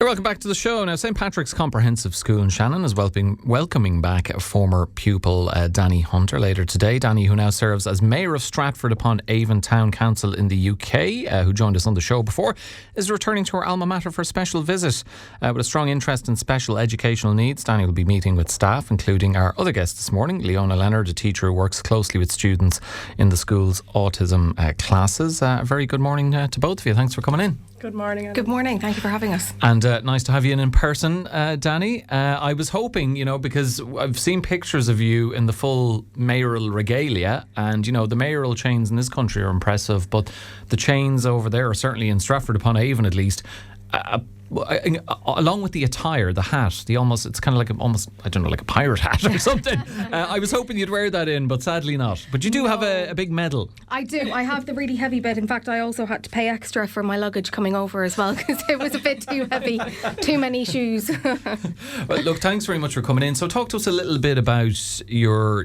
Welcome back to the show. Now, St Patrick's Comprehensive School in Shannon is welcoming back a former pupil, Dani Hunter, later today. Dani, who now serves as Mayor of Stratford-upon-Avon Town Council in the UK, who joined us on the show before, is returning to her alma mater for a special visit. With a strong interest in special educational needs, Dani will be meeting with staff, including our other guest this morning, Leona Leonard, a teacher who works closely with students in the school's autism classes. A very good morning to both of you. Thanks for coming in. Good morning, Alan. Good morning. Thank you for having us. And nice to have you in person, Dani. I was hoping, because I've seen pictures of you in the full mayoral regalia, and, the mayoral chains in this country are impressive, but the chains over there, certainly in Stratford-upon-Avon at least, along with the attire, the hat, it's kind of like like a pirate hat or something. I was hoping you'd wear that in, but sadly not. But you do have a big medal. I do. I have the really heavy bit. In fact, I also had to pay extra for my luggage coming over as well because it was a bit too heavy, too many shoes. Well, look, thanks very much for coming in. So talk to us a little bit about your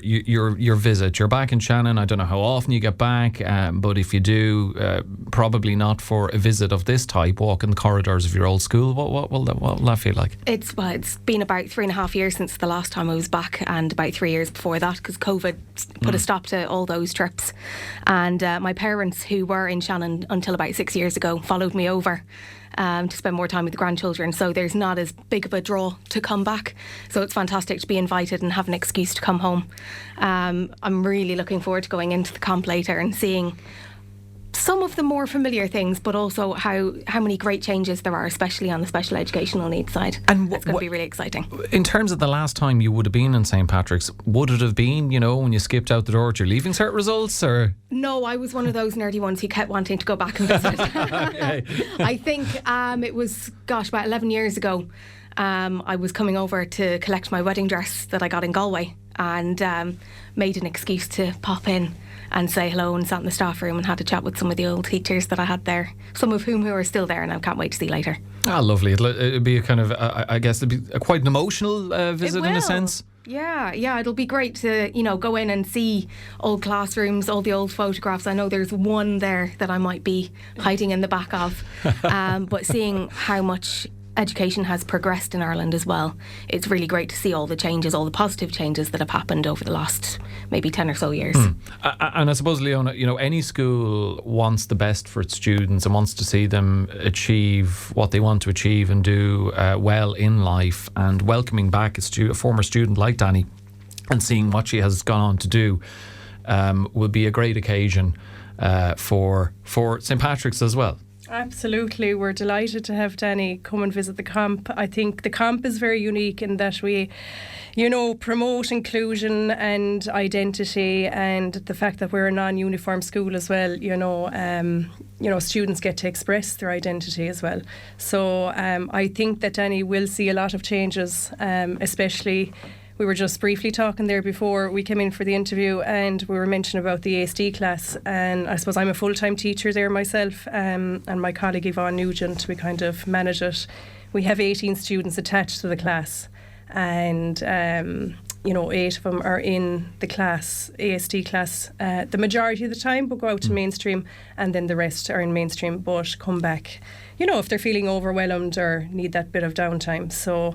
visit. You're back in Shannon. I don't know how often you get back, but if you do, probably not for a visit of this type, walking the corridors of your old school. What will that feel like? It's been about 3.5 years since the last time I was back, and about 3 years before that because COVID put a stop to all those trips. And my parents, who were in Shannon until about 6 years ago, followed me over to spend more time with the grandchildren. So there's not as big of a draw to come back. So it's fantastic to be invited and have an excuse to come home. I'm really looking forward to going into the camp later and seeing some of the more familiar things, but also how many great changes there are, especially on the special educational needs side. And it's going to be really exciting. In terms of the last time you would have been in St Patrick's, would it have been, when you skipped out the door at your leaving cert results, or? No, I was one of those nerdy ones who kept wanting to go back and visit. Okay. I think it was, about 11 years ago. I was coming over to collect my wedding dress that I got in Galway, and made an excuse to pop in and say hello, and sat in the staff room and had a chat with some of the old teachers that I had there, some of whom who are still there, and I can't wait to see later. Ah, lovely. It'd be a kind of, I guess it'd be quite an emotional visit in a sense. Yeah, it'll be great to, go in and see old classrooms, all the old photographs. I know there's one there that I might be hiding in the back of, but seeing how much education has progressed in Ireland as well, it's really great to see all the changes, all the positive changes that have happened over the last maybe 10 or so years. And I suppose, Leona, any school wants the best for its students and wants to see them achieve what they want to achieve and do well in life, and welcoming back a former student like Dani and seeing what she has gone on to do will be a great occasion for St Patrick's as well. Absolutely. We're delighted to have Dani come and visit the camp. I think the camp is very unique in that we, promote inclusion and identity, and the fact that we're a non-uniform school as well, students get to express their identity as well. So I think that Dani will see a lot of changes, especially. We were just briefly talking there before we came in for the interview, and we were mentioning about the ASD class, and I suppose I'm a full-time teacher there myself, and my colleague Yvonne Nugent, we kind of manage it. We have 18 students attached to the class, and 8 of them are in the class, ASD class, the majority of the time, but go out to mainstream, and then the rest are in mainstream but come back, if they're feeling overwhelmed or need that bit of downtime. So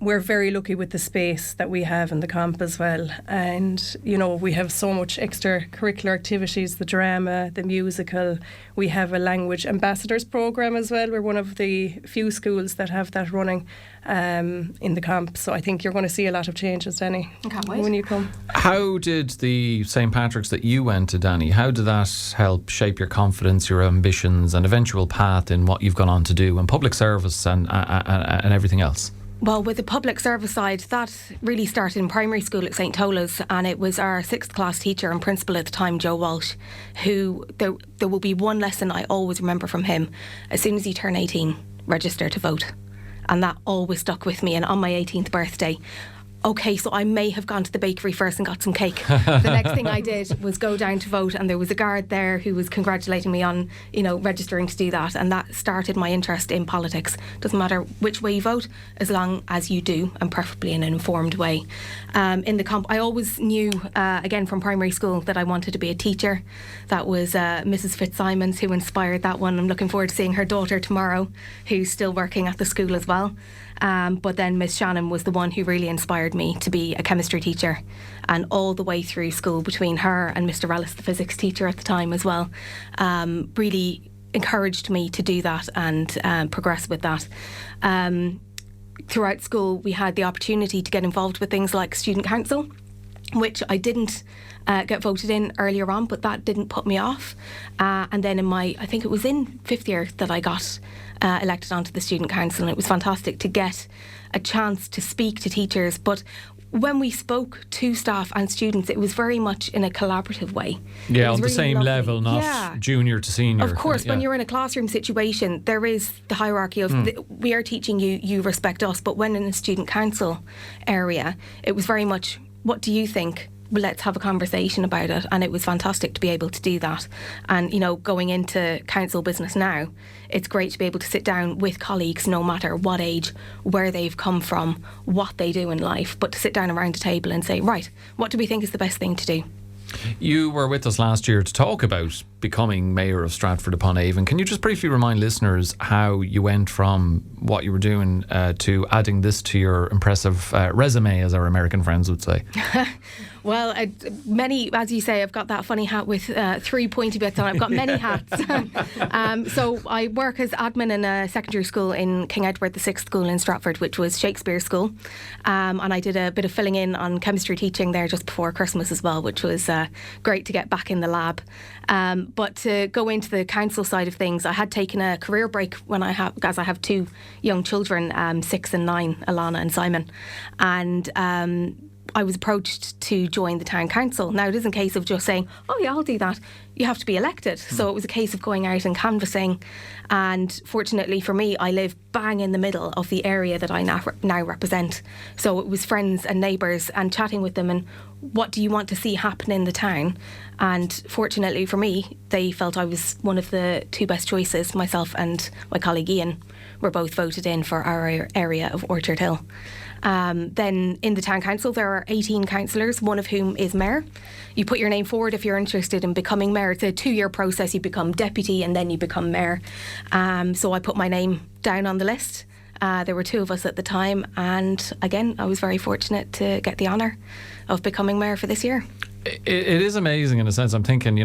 we're very lucky with the space that we have in the camp as well, and we have so much extracurricular activities, the drama, the musical. We have a language ambassadors program as well. We're one of the few schools that have that running in the camp, so I think you're going to see a lot of changes, Dani. I can't wait. When you come. How did the St Patrick's that you went to, Dani, how did that help shape your confidence, your ambitions and eventual path in what you've gone on to do in public service and everything else? Well, with the public service side, that really started in primary school at St Tola's, and it was our 6th class teacher and principal at the time, Joe Walsh, who there will be one lesson I always remember from him: as soon as you turn 18, register to vote. And that always stuck with me. And on my 18th birthday, okay, so I may have gone to the bakery first and got some cake. The next thing I did was go down to vote, and there was a guard there who was congratulating me on, registering to do that, and that started my interest in politics. Doesn't matter which way you vote, as long as you do, and preferably in an informed way. I always knew, again from primary school, that I wanted to be a teacher. That was Mrs. Fitzsimons who inspired that one. I'm looking forward to seeing her daughter tomorrow, who's still working at the school as well. But then Miss Shannon was the one who really inspired me to be a chemistry teacher, and all the way through school between her and Mr. Rellis, the physics teacher at the time as well, really encouraged me to do that and progress with that. Throughout school, we had the opportunity to get involved with things like student council, which I didn't get voted in earlier on, but that didn't put me off. And then I think it was in 5th year that I got elected onto the student council, and it was fantastic to get a chance to speak to teachers. But when we spoke to staff and students, it was very much in a collaborative way. Yeah, on the really same lovely. level, not junior to senior. Of course, when you're in a classroom situation, there is the hierarchy of we are teaching you, you respect us. But when in a student council area, it was very much, what do you think? Well, let's have a conversation about it. And it was fantastic to be able to do that. And, going into council business now, it's great to be able to sit down with colleagues, no matter what age, where they've come from, what they do in life, but to sit down around a table and say, right, what do we think is the best thing to do? You were with us last year to talk about becoming Mayor of Stratford-upon-Avon. Can you just briefly remind listeners how you went from what you were doing to adding this to your impressive resume, as our American friends would say? Well, as you say, I've got that funny hat with 3 pointy bits on. I've got many hats. So I work as admin in a secondary school in King Edward VI School in Stratford, which was Shakespeare School. And I did a bit of filling in on chemistry teaching there just before Christmas as well, which was great to get back in the lab. But to go into the council side of things, I had taken a career break as I have 2 young children, 6 and 9, Alana and Simon. And I was approached to join the town council. Now, it isn't a case of just saying, oh yeah, I'll do that. You have to be elected. So it was a case of going out and canvassing. And fortunately for me, I live bang in the middle of the area that I now represent. So it was friends and neighbours and chatting with them and what do you want to see happen in the town? And fortunately for me, they felt I was one of the 2 best choices. Myself and my colleague Ian were both voted in for our area of Orchard Hill. Then in the town council, there are 18 councillors, one of whom is mayor. You put your name forward if you're interested in becoming mayor. It's a 2-year process. You become deputy and then you become mayor. So I put my name down on the list. There were 2 of us at the time. And again, I was very fortunate to get the honour of becoming mayor for this year. It is amazing in a sense. I'm thinking,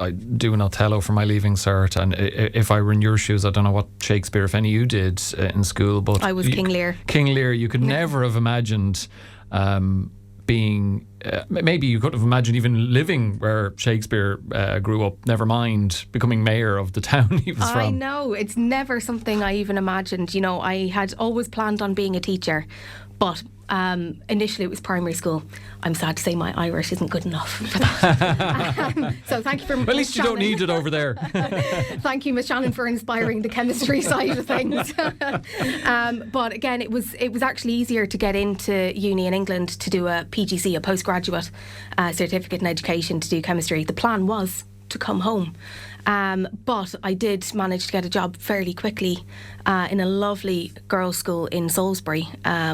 I do an Othello for my leaving cert, and if I were in your shoes, I don't know what Shakespeare, if any, you did in school, but I was King Lear. King Lear, you could never have imagined being. Maybe you could have imagined even living where Shakespeare grew up. Never mind becoming mayor of the town he was from. I know, it's never something I even imagined. I had always planned on being a teacher, but initially it was primary school. I'm sad to say my Irish isn't good enough for that. So thank you for... Well, at least you don't need it over there. Thank you, Miss Shannon, for inspiring the chemistry side of things. But again, it was actually easier to get into uni in England to do a PGC, a postgraduate certificate in education, to do chemistry. The plan was to come home. But I did manage to get a job fairly quickly in a lovely girls' school in Salisbury,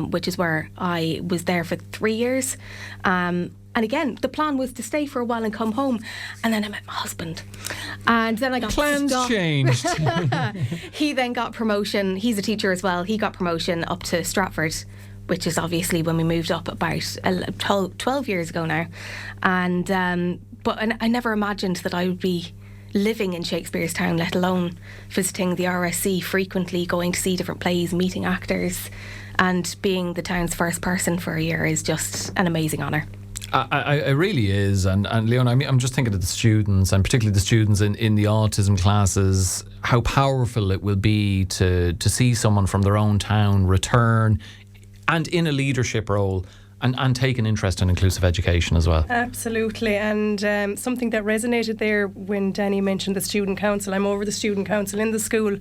which is where I was there for 3 years. And again, the plan was to stay for a while and come home. And then I met my husband. And then I got plans changed. He then got promotion. He's a teacher as well. He got promotion up to Stratford, which is obviously when we moved up about 12 years ago now. And but I never imagined that I would be living in Shakespeare's Town, let alone visiting the RSC frequently, going to see different plays, meeting actors, and being the town's first person for a year is just an amazing honour. It really is. And Leona, I'm just thinking of the students, and particularly the students in the autism classes, how powerful it will be to see someone from their own town return and in a leadership role and take an interest in inclusive education as well. Absolutely. And something that resonated there when Dani mentioned the student council. I'm over the student council in the school.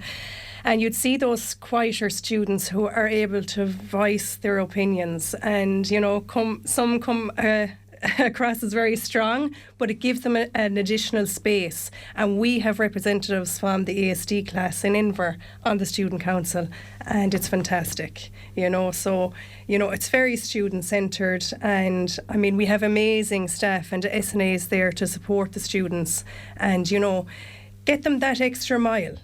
And you'd see those quieter students who are able to voice their opinions, and some come across as very strong, but it gives them an additional space. And we have representatives from the ASD class in Inver on the student council, and it's fantastic. So it's very student centred, and I mean, we have amazing staff and SNAs there to support the students, and get them that extra mile,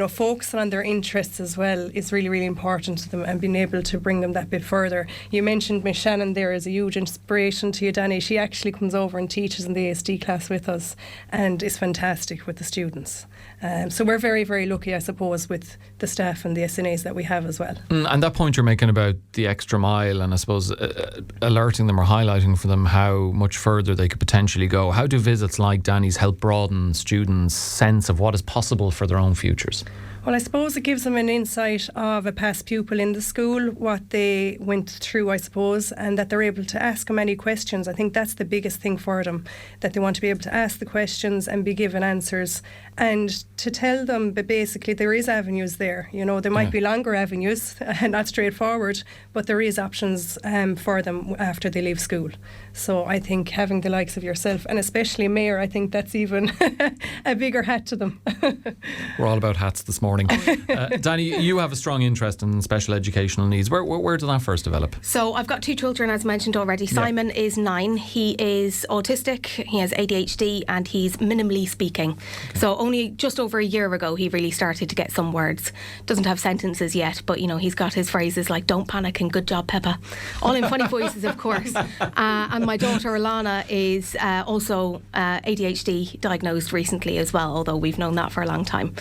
focusing on their interests as well is really, really important to them, and being able to bring them that bit further. You mentioned Miss Shannon there as a huge inspiration to you, Dani. She actually comes over and teaches in the ASD class with us, and is fantastic with the students. So we're very, very lucky, I suppose, with the staff and the SNAs that we have as well. And that point you're making about the extra mile, and I suppose alerting them or highlighting for them how much further they could potentially go. How do visits like Dani's help broaden students' sense of what is possible for their own futures? Well, I suppose it gives them an insight of a past pupil in the school, what they went through, I suppose, and that they're able to ask them any questions. I think that's the biggest thing for them, that they want to be able to ask the questions and be given answers, and to tell them that basically there is avenues there. There might be longer avenues and not straightforward, but there is options for them after they leave school. So I think having the likes of yourself, and especially Mayor, I think that's even a bigger hat to them. We're all about hats this morning. Dani, you have a strong interest in special educational needs. Where did that first develop? So I've got 2 children, as mentioned already. Simon is 9. He is autistic, he has ADHD, and he's minimally speaking. Okay. So only just over a year ago he really started to get some words. Doesn't have sentences yet, but he's got his phrases like "don't panic" and "good job, Peppa," all in funny voices, of course. And my daughter Alana is also ADHD diagnosed recently as well, although we've known that for a long time.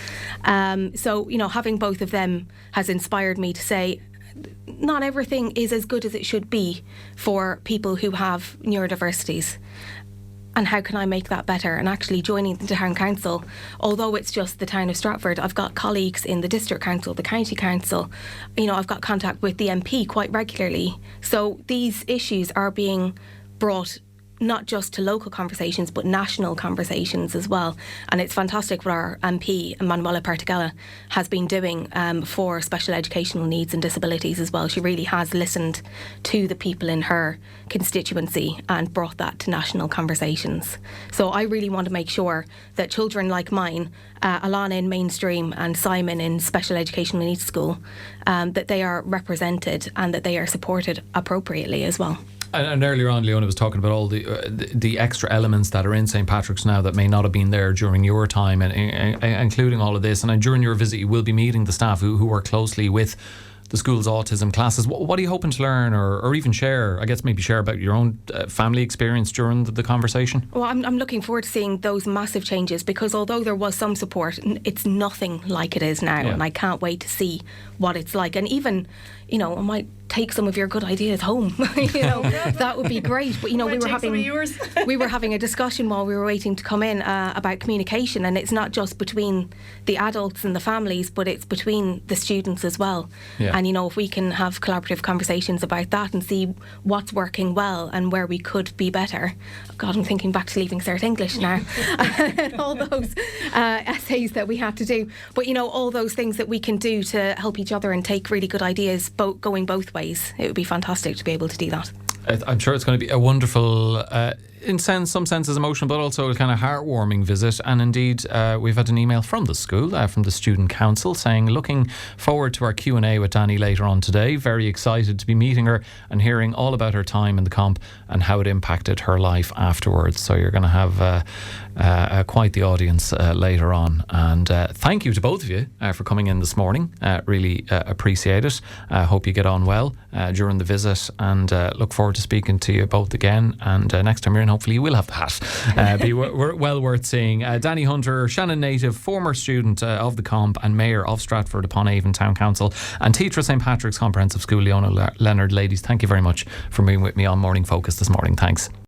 So, having both of them has inspired me to say not everything is as good as it should be for people who have neurodiversities. And how can I make that better? And actually joining the town council, although it's just the town of Stratford, I've got colleagues in the district council, the county council. I've got contact with the MP quite regularly. So these issues are being brought not just to local conversations, but national conversations as well. And it's fantastic what our MP, Manuela Partigella, has been doing for special educational needs and disabilities as well. She really has listened to the people in her constituency and brought that to national conversations. So I really want to make sure that children like mine, Alana in mainstream and Simon in special educational needs school, that they are represented and that they are supported appropriately as well. And earlier on, Leona was talking about all the extra elements that are in St. Patrick's now that may not have been there during your time, and including all of this. And during your visit, you will be meeting the staff who work closely with the school's autism classes. What are you hoping to learn or even share? I guess maybe share about your own family experience during the conversation? Well, I'm looking forward to seeing those massive changes, because although there was some support, it's nothing like it is now. Yeah. And I can't wait to see what it's like. And even, I might take some of your good ideas home. That would be great. But we were having a discussion while we were waiting to come in about communication, and it's not just between the adults and the families, but it's between the students as well. Yeah. And if we can have collaborative conversations about that and see what's working well and where we could be better. God, I'm thinking back to Leaving Cert English now. And all those essays that we had to do. But all those things that we can do to help each other and take really good ideas going both ways. It would be fantastic to be able to do that. I'm sure it's going to be a wonderful, in some senses emotional, but also a kind of heartwarming visit. And indeed, we've had an email from the school, from the student council, saying looking forward to our Q&A with Dani later on today. Very excited to be meeting her and hearing all about her time in the comp and how it impacted her life afterwards. So you're going to have quite the audience later on. And thank you to both of you for coming in this morning. Really appreciate it. Hope you get on well during the visit, and look forward to speaking to you both again. And next time you're in, hopefully you will have the hat. Be well worth seeing. Dani Hunter, Shannon native, former student of the comp and mayor of Stratford-upon-Avon Town Council, and teacher at St. Patrick's Comprehensive School, Leona Leonard. Ladies, thank you very much for being with me on Morning Focus this morning. Thanks.